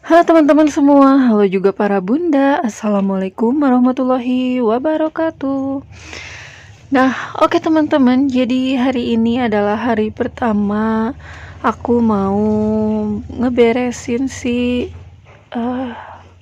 Halo teman-teman semua, halo juga para bunda. Assalamualaikum warahmatullahi wabarakatuh. Nah, oke teman-teman, jadi hari ini adalah hari pertama aku mau ngeberesin si eh,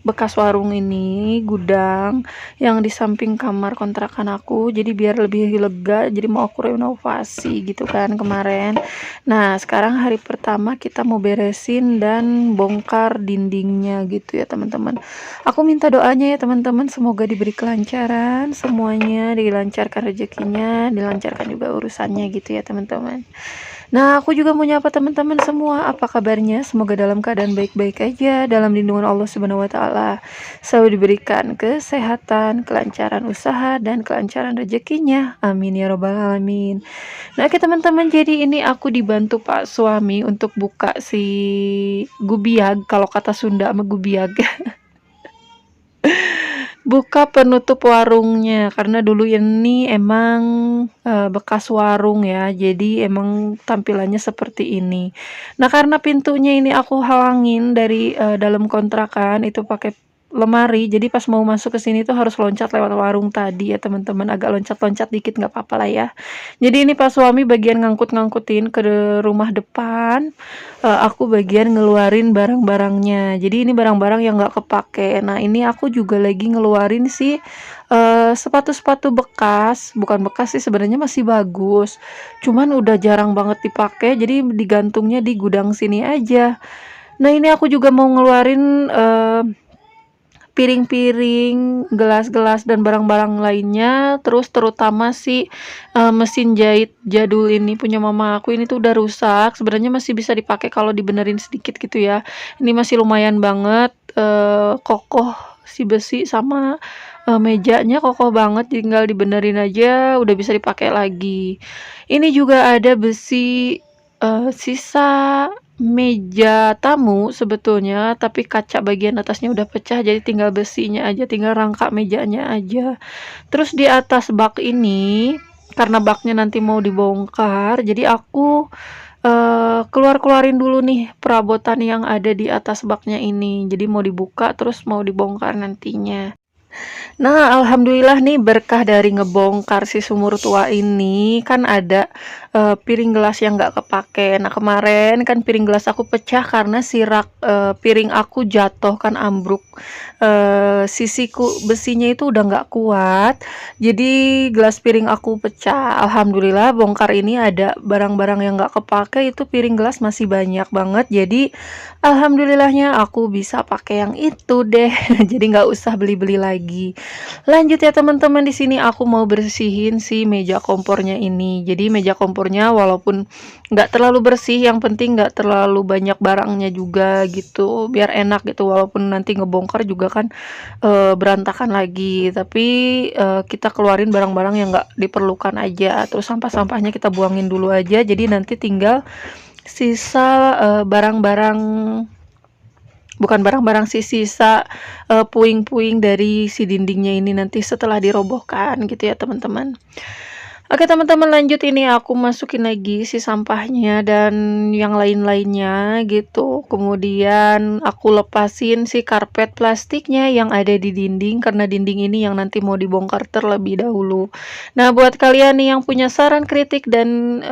bekas warung ini, gudang yang di samping kamar kontrakan aku. Jadi biar lebih lega, jadi mau aku renovasi gitu kan kemarin. Nah, sekarang hari pertama kita mau beresin dan bongkar dindingnya gitu ya teman-teman. Aku minta doanya ya teman-teman, semoga diberi kelancaran, semuanya dilancarkan rezekinya, dilancarkan juga urusannya gitu ya teman-teman. Nah, aku juga mau nyapa teman-teman semua. Apa kabarnya? Semoga dalam keadaan baik-baik aja, dalam lindungan Allah Subhanahu wa taala. Selalu diberikan kesehatan, kelancaran usaha dan kelancaran rezekinya. Amin ya robbal alamin. Nah, oke teman-teman, jadi ini aku dibantu Pak suami untuk buka si gubiag, kalau kata Sunda sama gubiag. Buka penutup warungnya karena dulu ini emang bekas warung ya, jadi emang tampilannya seperti ini. Nah, karena pintunya ini aku halangin dari dalam kontrakan itu pakai lemari, jadi pas mau masuk ke sini tuh harus loncat lewat warung tadi ya teman-teman, agak loncat-loncat dikit nggak apa-apa lah ya. Jadi ini Pak suami bagian ngangkut-ngangkutin ke rumah depan, aku bagian ngeluarin barang-barangnya. Jadi ini barang-barang yang nggak kepake. Nah, ini aku juga lagi ngeluarin sih sepatu-sepatu bekas, bukan bekas sih sebenarnya, masih bagus. Cuman udah jarang banget dipakai, jadi digantungnya di gudang sini aja. Nah, ini aku juga mau ngeluarin piring-piring, gelas-gelas dan barang-barang lainnya. Terus terutama si mesin jahit jadul ini punya mama aku ini tuh udah rusak. Sebenarnya masih bisa dipakai kalau dibenerin sedikit gitu ya. Ini masih lumayan banget kokoh, si besi sama mejanya kokoh banget, tinggal dibenerin aja udah bisa dipakai lagi. Ini juga ada besi sisa meja tamu sebetulnya, tapi kaca bagian atasnya udah pecah, jadi tinggal besinya aja, tinggal rangka mejanya aja. Terus di atas bak ini, karena baknya nanti mau dibongkar, jadi aku keluarin dulu nih perabotan yang ada di atas baknya ini. Jadi mau dibuka terus mau dibongkar nantinya. Nah, alhamdulillah nih berkah dari ngebongkar si sumur tua ini kan ada piring gelas yang nggak kepake. Nah, kemarin kan piring gelas aku pecah karena si rak piring aku jatuh kan ambruk. Sisiku besinya itu udah nggak kuat. Jadi gelas piring aku pecah. Alhamdulillah bongkar ini ada barang-barang yang nggak kepake, itu piring gelas masih banyak banget. Jadi alhamdulillahnya aku bisa pakai yang itu deh. Jadi nggak usah beli-beli lagi. Lanjut ya teman-teman, di sini aku mau bersihin si meja kompornya ini. Jadi meja kompornya walaupun nggak terlalu bersih, yang penting nggak terlalu banyak barangnya juga gitu, biar enak gitu. Walaupun nanti ngebongkar juga kan berantakan lagi, tapi kita keluarin barang-barang yang nggak diperlukan aja. Terus sampah-sampahnya kita buangin dulu aja. Jadi nanti tinggal sisa barang-barang, bukan barang-barang sih, sisa puing-puing dari si dindingnya ini nanti setelah dirobohkan gitu ya teman-teman. Oke teman-teman, lanjut, ini aku masukin lagi si sampahnya dan yang lain-lainnya gitu. Kemudian aku lepasin si karpet plastiknya yang ada di dinding, karena dinding ini yang nanti mau dibongkar terlebih dahulu. Nah, buat kalian nih yang punya saran, kritik dan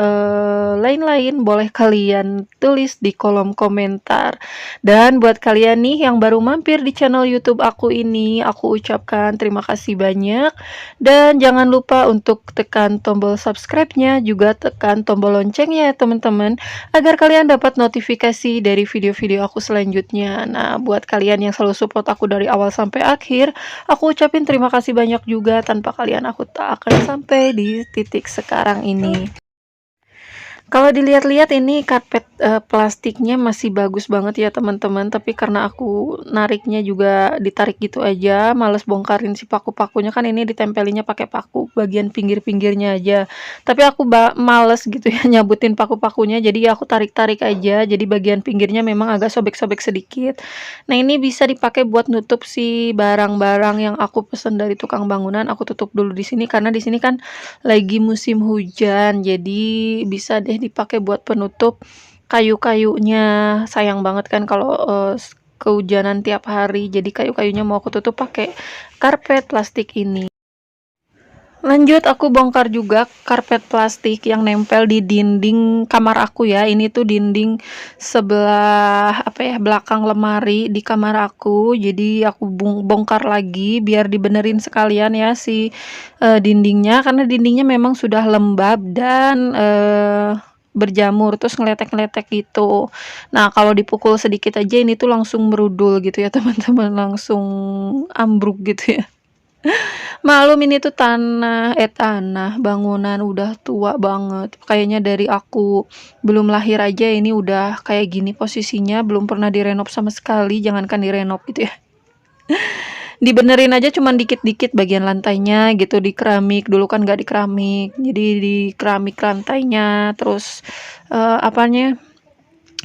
lain-lain, boleh kalian tulis di kolom komentar. Dan buat kalian nih yang baru mampir di channel YouTube aku ini, aku ucapkan terima kasih banyak. Dan jangan lupa untuk tekan tombol subscribe-nya, juga tekan tombol loncengnya ya teman-teman, agar kalian dapat notifikasi dari video-video aku selanjutnya. Nah, buat kalian yang selalu support aku dari awal sampai akhir, aku ucapin terima kasih banyak juga. Tanpa kalian aku tak akan sampai di titik sekarang ini. Kalau dilihat-lihat ini karpet plastiknya masih bagus banget ya teman-teman, tapi karena aku nariknya juga ditarik gitu aja, males bongkarin si paku-pakunya, kan ini ditempelinnya pakai paku bagian pinggir-pinggirnya aja. Tapi aku males gitu ya nyabutin paku-pakunya, jadi aku tarik-tarik aja. Jadi bagian pinggirnya memang agak sobek-sobek sedikit. Nah, ini bisa dipakai buat nutup si barang-barang yang aku pesen dari tukang bangunan. Aku tutup dulu di sini karena di sini kan lagi musim hujan, jadi bisa deh dipakai buat penutup kayu-kayunya. Sayang banget kan kalau kehujanan tiap hari. Jadi kayu-kayunya mau aku tutup pakai karpet plastik ini. Lanjut aku bongkar juga karpet plastik yang nempel di dinding kamar aku ya. Ini tuh dinding sebelah apa ya, belakang lemari di kamar aku. Jadi aku bongkar lagi biar dibenerin sekalian ya si dindingnya, karena dindingnya memang sudah lembab dan berjamur terus ngeletek-ngeletek gitu. Nah, kalau dipukul sedikit aja ini tuh langsung merudul gitu ya teman-teman, langsung ambruk gitu ya. Maklum ini tuh tanah bangunan udah tua banget. Kayaknya dari aku belum lahir aja ini udah kayak gini posisinya, belum pernah direnov sama sekali, jangankan direnov gitu ya. Dibenerin aja cuman dikit-dikit bagian lantainya gitu, di keramik. Dulu kan nggak di keramik. Jadi di keramik lantainya, terus apanya?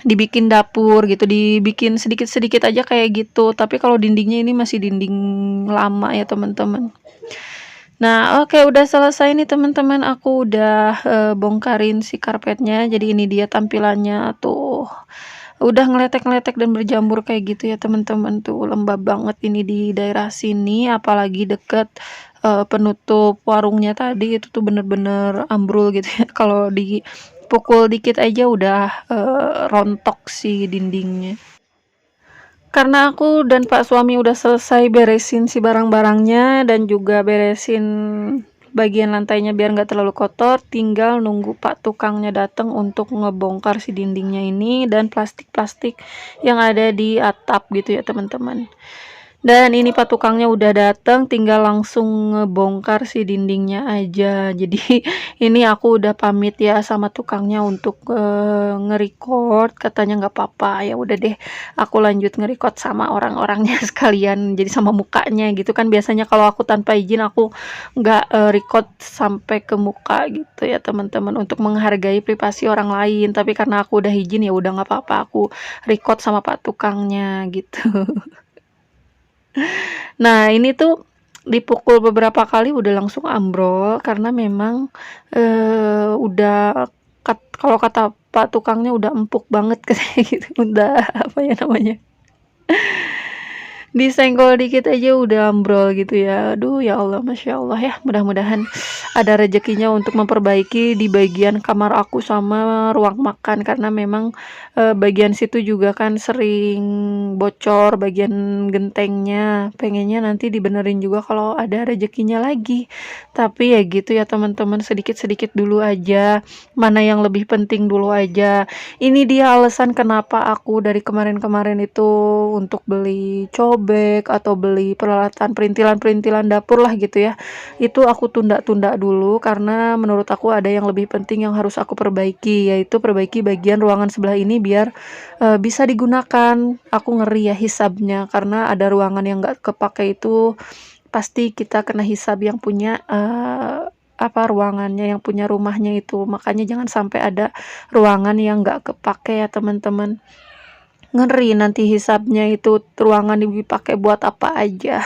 Dibikin dapur gitu, dibikin sedikit-sedikit aja kayak gitu. Tapi kalau dindingnya ini masih dinding lama ya, teman-teman. Nah, oke, udah selesai nih teman-teman, aku udah bongkarin si karpetnya. Jadi ini dia tampilannya tuh. Udah ngeletek-ngeletek dan berjamur kayak gitu ya teman-teman, tuh lembab banget ini di daerah sini, apalagi deket penutup warungnya tadi itu tuh bener-bener ambrul gitu ya. Kalau dipukul dikit aja udah rontok si dindingnya. Karena aku dan Pak suami udah selesai beresin si barang-barangnya dan juga beresin bagian lantainya biar nggak terlalu kotor, tinggal nunggu Pak tukangnya datang untuk ngebongkar si dindingnya ini dan plastik-plastik yang ada di atap gitu ya teman-teman. Dan ini Pak tukangnya udah datang, tinggal langsung ngebongkar si dindingnya aja. Jadi ini aku udah pamit ya sama tukangnya untuk nge-record, katanya nggak apa-apa. Ya udah deh, aku lanjut nge-record sama orang-orangnya sekalian, jadi sama mukanya gitu kan. Biasanya kalau aku tanpa izin aku nggak record sampai ke muka gitu ya teman-teman, untuk menghargai privasi orang lain. Tapi karena aku udah izin ya udah nggak apa-apa, aku record sama Pak tukangnya gitu. Nah, ini tuh dipukul beberapa kali udah langsung ambrol karena memang udah kalau kata Pak tukangnya udah empuk banget kayak gitu. Udah apa ya namanya? Disenggol dikit aja udah ambrol gitu ya. Aduh ya Allah, Masya Allah ya. Mudah-mudahan ada rezekinya untuk memperbaiki di bagian kamar aku sama ruang makan, karena memang bagian situ juga kan sering bocor bagian gentengnya. Pengennya nanti dibenerin juga kalau ada rezekinya lagi. Tapi ya gitu ya teman-teman, sedikit-sedikit dulu aja. Mana yang lebih penting dulu aja. Ini dia alasan kenapa aku dari kemarin-kemarin itu untuk beli cobek atau beli peralatan perintilan-perintilan dapur lah gitu ya. Itu aku tunda-tunda dulu karena menurut aku ada yang lebih penting yang harus aku perbaiki, yaitu perbaiki bagian ruangan sebelah ini biar bisa digunakan. Aku ngeri ya hisabnya, karena ada ruangan yang nggak kepake itu pasti kita kena hisab yang punya apa ruangannya, yang punya rumahnya itu. Makanya jangan sampai ada ruangan yang nggak kepake ya teman-teman. Ngeri nanti hisabnya itu ruangan dipakai buat apa aja.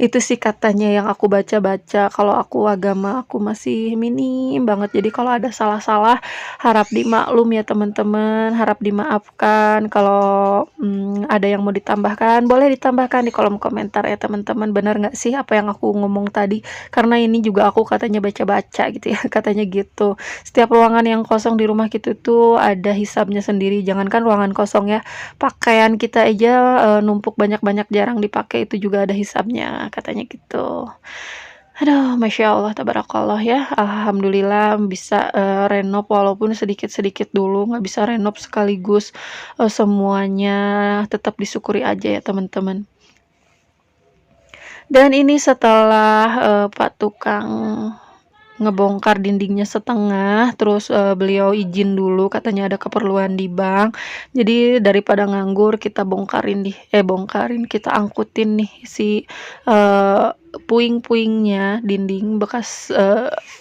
Itu sih katanya yang aku baca-baca. Kalau aku agama aku masih minim banget. Jadi kalau ada salah-salah harap dimaklum ya teman-teman, harap dimaafkan. Kalau ada yang mau ditambahkan, boleh ditambahkan di kolom komentar ya teman-teman. Benar nggak sih apa yang aku ngomong tadi? Karena ini juga aku katanya baca-baca gitu ya, katanya gitu. Setiap ruangan yang kosong di rumah kita tuh ada hisabnya sendiri. Jangankan ruangan kosong ya, pakaian kita aja numpuk banyak-banyak jarang dipakai itu juga ada hisabnya, katanya gitu. Aduh, Masya Allah, tabarakallah ya. Alhamdulillah bisa renov walaupun sedikit-sedikit dulu, nggak bisa renov sekaligus semuanya. Tetap disyukuri aja ya teman-teman. Dan ini setelah Pak tukang ngebongkar dindingnya setengah, terus beliau izin dulu, katanya ada keperluan di bank. Jadi daripada nganggur, kita bongkarin, kita angkutin nih si puing-puingnya dinding bekas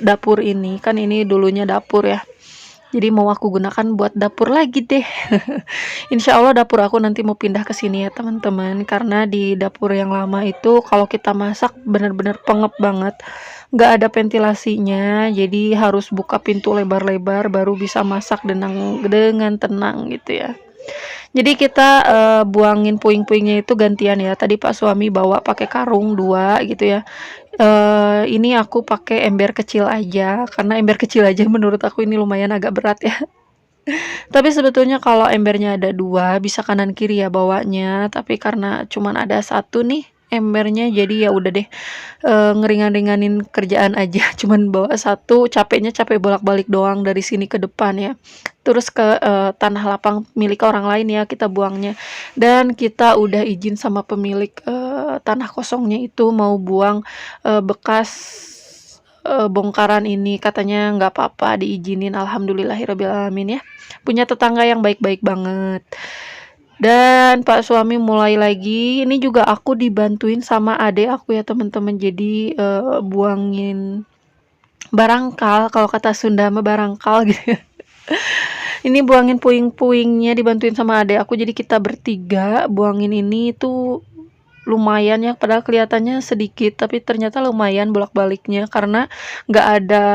dapur ini. Kan ini dulunya dapur ya. Jadi mau aku gunakan buat dapur lagi deh. Insya Allah dapur aku nanti mau pindah ke sini ya teman-teman. Karena di dapur yang lama itu kalau kita masak bener-bener pengep banget. Nggak ada ventilasinya. Jadi harus buka pintu lebar-lebar baru bisa masak dengan tenang gitu ya. Jadi kita buangin puing-puingnya itu gantian ya. Tadi Pak suami bawa pakai karung 2 gitu ya. Ini aku pakai ember kecil aja, karena ember kecil aja menurut aku ini lumayan agak berat ya. Tapi sebetulnya kalau embernya ada 2 bisa kanan kiri ya bawanya, tapi karena cuman ada 1 nih embernya, jadi ya udah deh, ngeringan-ringanin kerjaan aja, cuman bawa 1, capeknya capek bolak-balik doang dari sini ke depan ya. Terus ke tanah lapang milik orang lain ya kita buangnya. Dan kita udah izin sama pemilik tanah kosongnya itu mau buang bekas bongkaran ini, katanya nggak apa-apa, diizinin, alhamdulillahirobbilalamin ya. Punya tetangga yang baik-baik banget. Dan Pak suami mulai lagi, ini juga aku dibantuin sama adek aku ya teman-teman. Jadi buangin barangkal, kalau kata Sunda mah barangkal gitu ya. Ini buangin puing-puingnya dibantuin sama adek aku, jadi kita bertiga buangin ini tuh lumayan ya, padahal kelihatannya sedikit tapi ternyata lumayan bolak-baliknya karena nggak ada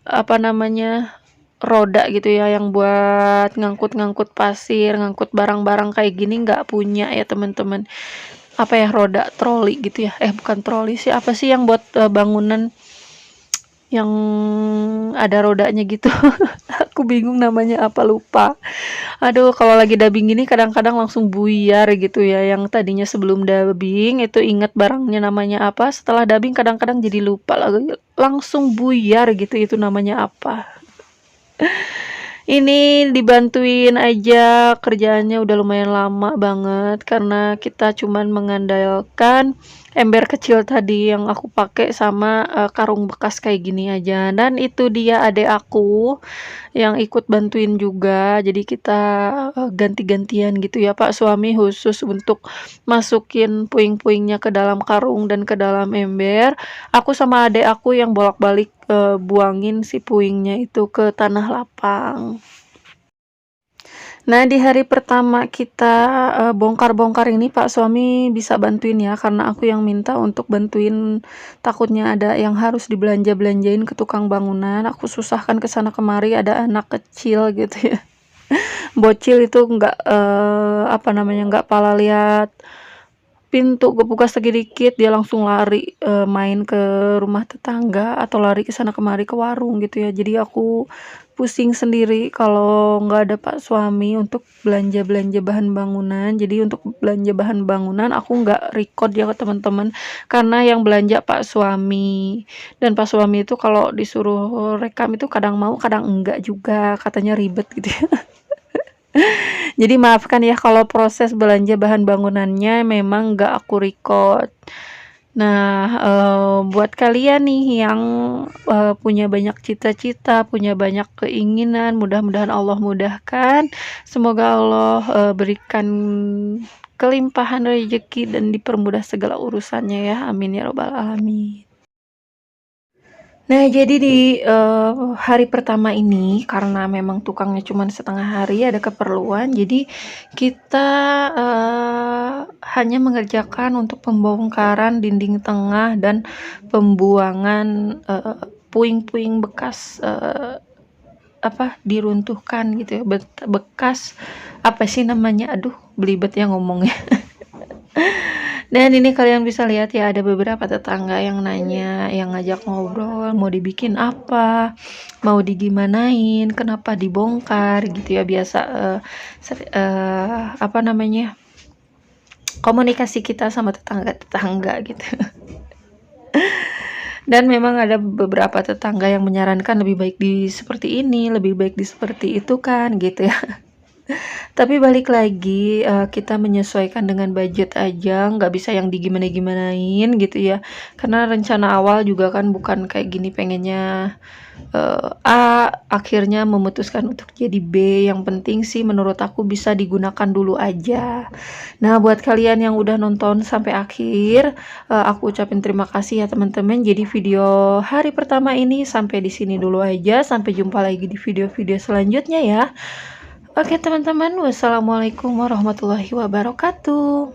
apa namanya roda gitu ya yang buat ngangkut-ngangkut pasir, ngangkut barang-barang kayak gini nggak punya ya teman-teman. Apa ya, roda troli gitu ya, bukan troli sih, apa sih yang buat bangunan yang ada rodanya gitu. Aku bingung namanya apa, lupa. Aduh, kalau lagi dubbing gini kadang-kadang langsung buyar gitu ya. Yang tadinya sebelum dubbing itu inget barangnya namanya apa, setelah dubbing kadang-kadang jadi lupa lagi, langsung buyar gitu itu namanya apa. Ini dibantuin aja kerjaannya udah lumayan lama banget karena kita cuman mengandalkan ember kecil tadi yang aku pakai sama karung bekas kayak gini aja. Dan itu dia adek aku yang ikut bantuin juga. Jadi kita ganti-gantian gitu ya. Pak suami khusus untuk masukin puing-puingnya ke dalam karung dan ke dalam ember. Aku sama adek aku yang bolak-balik buangin si puingnya itu ke tanah lapang. Nah, di hari pertama kita bongkar-bongkar ini Pak suami bisa bantuin ya, karena aku yang minta untuk bantuin, takutnya ada yang harus dibelanja-belanjain ke tukang bangunan, aku susahkan ke sana kemari, ada anak kecil gitu ya. Bocil itu nggak apa namanya, nggak pala lihat pintu kebuka sedikit dia langsung lari main ke rumah tetangga atau lari ke sana kemari ke warung gitu ya. Jadi aku pusing sendiri kalau nggak ada Pak suami untuk belanja-belanja bahan bangunan. Jadi untuk belanja bahan bangunan aku nggak record ya ke teman-teman, karena yang belanja Pak suami. Dan Pak suami itu kalau disuruh rekam itu kadang mau kadang enggak juga, katanya ribet gitu ya. Jadi maafkan ya kalau proses belanja bahan bangunannya memang nggak aku record. Nah, buat kalian nih yang punya banyak cita-cita, punya banyak keinginan, mudah-mudahan Allah mudahkan. Semoga Allah berikan kelimpahan rezeki dan dipermudah segala urusannya ya. Amin ya robbal alamin. Nah, jadi di hari pertama ini karena memang tukangnya cuma setengah hari, ada keperluan, jadi kita hanya mengerjakan untuk pembongkaran dinding tengah dan pembuangan puing-puing bekas apa diruntuhkan gitu ya, bekas apa sih namanya? Aduh, belibet ya ngomongnya. Dan ini kalian bisa lihat ya, ada beberapa tetangga yang nanya, yang ngajak ngobrol, mau dibikin apa, mau digimanain, kenapa dibongkar gitu ya. Biasa apa namanya, komunikasi kita sama tetangga-tetangga gitu. Dan memang ada beberapa tetangga yang menyarankan lebih baik di seperti ini, lebih baik di seperti itu kan gitu ya. Tapi balik lagi, kita menyesuaikan dengan budget aja, nggak bisa yang digimana-gimanain gitu ya. Karena rencana awal juga kan bukan kayak gini, pengennya A, akhirnya memutuskan untuk jadi B. Yang penting sih menurut aku bisa digunakan dulu aja. Nah, buat kalian yang udah nonton sampai akhir, aku ucapin terima kasih ya teman-teman. Jadi video hari pertama ini sampai di sini dulu aja. Sampai jumpa lagi di video-video selanjutnya ya. Oke teman-teman, wassalamualaikum warahmatullahi wabarakatuh.